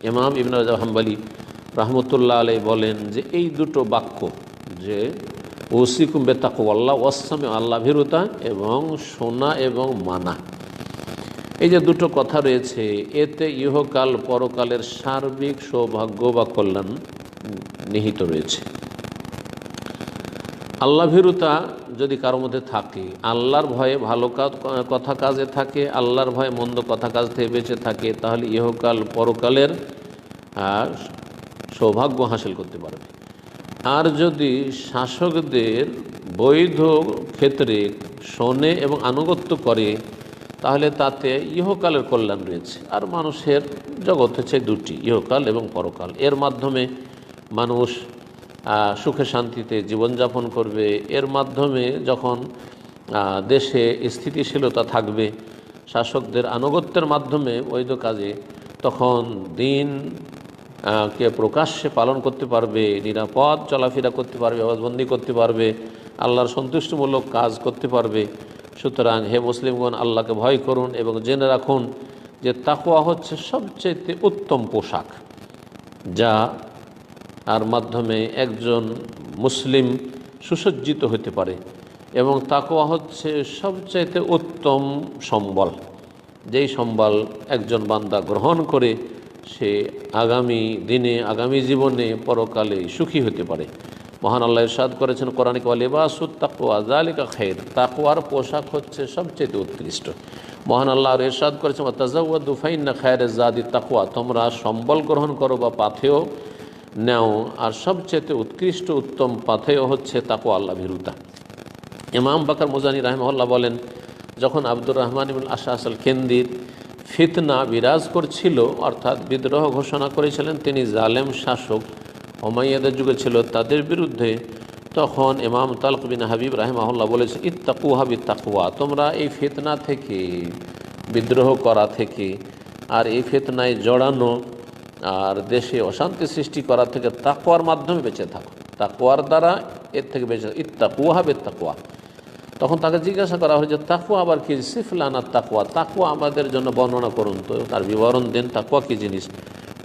ইমাম ইবনে রাজব হাম্বলি রহমতুল্লাহ আলাইহি বলেন যে এই দুটো বাক্য, যে ওসিকুম বেতাকওয়াল্লাহ ওয়াসসামি, আল্লাহ ভীরুতা এবং শোনা এবং মানা, এই যে দুটো কথা রয়েছে, এতে ইহকাল পরকালের সার্বিক সৌভাগ্য বা কল্যাণ নিহিত রয়েছে। আল্লাহ ভীরুতা যদি কারোর মধ্যে থাকে, আল্লাহর ভয়ে ভালো কথা কাজে থাকে, আল্লাহর ভয়ে মন্দ কথা কাজ থেকে বেঁচে থাকে, তাহলে ইহকাল পরকালের সৌভাগ্য হাসিল করতে পারবে। আর যদি শাসকদের বৈধ ক্ষেত্রে শোনে এবং আনুগত্য করে, তাহলে তাতে ইহকালের কল্যাণ রয়েছে। আর মানুষের জগৎ হচ্ছে দুটি, ইহকাল এবং পরকাল। এর মাধ্যমে মানুষ সুখে শান্তিতে জীবনযাপন করবে। এর মাধ্যমে যখন দেশে স্থিতিশীলতা থাকবে, শাসকদের আনুগত্যের মাধ্যমে বৈধ কাজে, তখন দিন কে প্রকাশ্যে পালন করতে পারবে, নিরাপদ চলাফেরা করতে পারবে, আওয়াজবন্দি করতে পারবে, আল্লাহর সন্তুষ্টিমূলক কাজ করতে পারবে। সুতরাং হে মুসলিমগণ, আল্লাহকে ভয় করুন এবং জেনে রাখুন যে তাকওয়া হচ্ছে সবচেয়ে উত্তম পোশাক, যা আর মাধ্যমে একজন মুসলিম সুসজ্জিত হতে পারে। এবং তাকওয়া হচ্ছে সবচাইতে উত্তম সম্বল, যেই সম্বল একজন বান্দা গ্রহণ করে সে আগামী দিনে, আগামী জীবনে, পরকালে সুখী হতে পারে। মহান আল্লাহ ইরশাদ করেছেন কোরআনে, ওয়ালিবাসুত তাকওয়া যালিকা খায়র, তাকওয়ার পোশাক হচ্ছে সবচেয়ে উৎকৃষ্ট। মহান আল্লাহ আর ইরশাদ করেছেন ওয়াতাযাওয়াদু ফাইন্না খায়রাজ যাদি তাকওয়া, তোমরা সম্বল গ্রহণ করো বা পাথেয় নেও, আর সবচেয়ে উৎকৃষ্ট উত্তম পাথেয় হচ্ছে তাকওয়া, আল্লাহ ভীরুতা। ইমাম বাকর মুজানি রাহিমাহুল্লাহ বলেন, যখন আব্দুর রহমান ইবনে আশআস আল কিন্দির ফিতনা বিরাজ করছিল, অর্থাৎ বিদ্রোহ ঘোষণা করেছিলেন তিনি জালেম শাসক উমাইয়াদের যুগে ছিল, তাদের বিরুদ্ধে, তখন ইমাম তালক বিন হাবিব রাহিমাহুল্লাহ বলেছে, ইত্তাকুহা বিত্তাকওয়া, তোমরা এই ফিতনা থেকে, বিদ্রোহ করা থেকে, আর এই ফিতনায় জড়ানো আর দেশে অশান্তি সৃষ্টি করা থেকে তাকওয়ার মাধ্যমে বেঁচে থাকো, তাকওয়ার দ্বারা এর থেকে বেঁচে, ইত্তাকুহা বিত্তাকওয়া। তখন তাকে জিজ্ঞাসা করা হয় যে তাকওয়া আবার কি? সিফলানা তাকওয়া, তাকওয়া আমাদের জন্য বর্ণনা করুন তো, তার বিবরণ দেন, তাকওয়া কী জিনিস।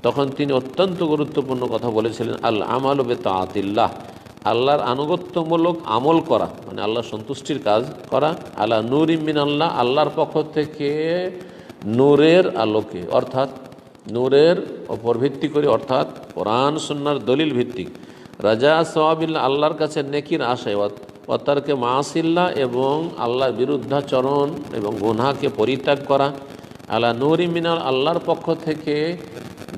তখন তিনি অত্যন্ত গুরুত্বপূর্ণ কথা বলেছিলেন, আল আমালু বিতাআতিল্লাহ, আল্লাহর আনুগত্যমূলক আমল করা, মানে আল্লাহর সন্তুষ্টির কাজ করা, আলা নূরিম মিনাল্লাহ, আল্লাহর পক্ষ থেকে নূরের আলোকে, অর্থাৎ নূরের ওপর ভিত্তি করে, অর্থাৎ কোরআন সুন্নাহর দলিল ভিত্তিক, রাজা সওয়াবিল্লাহ, আল্লাহর কাছে নেকির আশায়, ওয়াতারকে মাসিল্লাহ, এবং আল্লাহর বিরুদ্ধাচরণ এবং গুনাহকে পরিত্যাগ করা, আলা নূরি মিনাল, আল্লাহর পক্ষ থেকে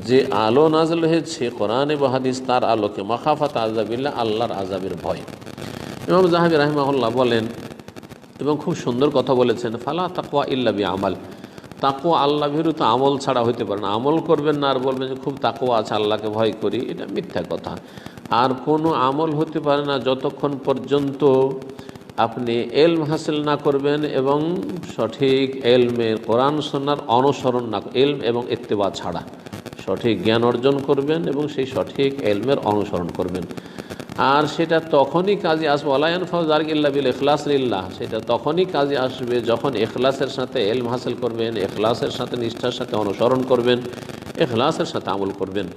যে আলো নাজল হয়েছে কোরআন এবং হাদিস, তার আলোকে, মাখাফাত আযাবিল্লাহ, আল্লাহর আযাবের ভয়। ইমাম যাহাবী রাহিমাহুল্লাহ বলেন, এবং খুব সুন্দর কথা বলেছেন, ফালা তাকওয়া ইল্লা বিআমাল, তাকওয়া আল্লাহ ভীরুতা আমল ছাড়া হইতে পারে না। আমল করবেন না আর বলবেন যে খুব তাকওয়া আছে, আল্লাহকে ভয় করি, এটা মিথ্যা কথা। আর কোনো আমল হতে পারে না যতক্ষণ পর্যন্ত আপনি এলম হাসিল না করবেন এবং সঠিক এলমের, কোরআন সুন্নাহর অনুসরণ না, এলম এবং ইত্তেবা ছাড়া সঠিক জ্ঞান অর্জন করবেন এবং সেই সঠিক এলমের অনুসরণ করবেন। আর সেটা তখনই কাজে আসবে, ওয়ালা ইয়ানফাউ যালিকা ইল্লা বিল ইখলাস লিল্লাহ, সেটা তখনই কাজে আসবে যখন ইখলাসের সাথে এলম হাসিল করবেন, ইখলাসের সাথে, নিষ্ঠার সাথে অনুসরণ করবেন, ইখলাসের সাথে আমল করবেন।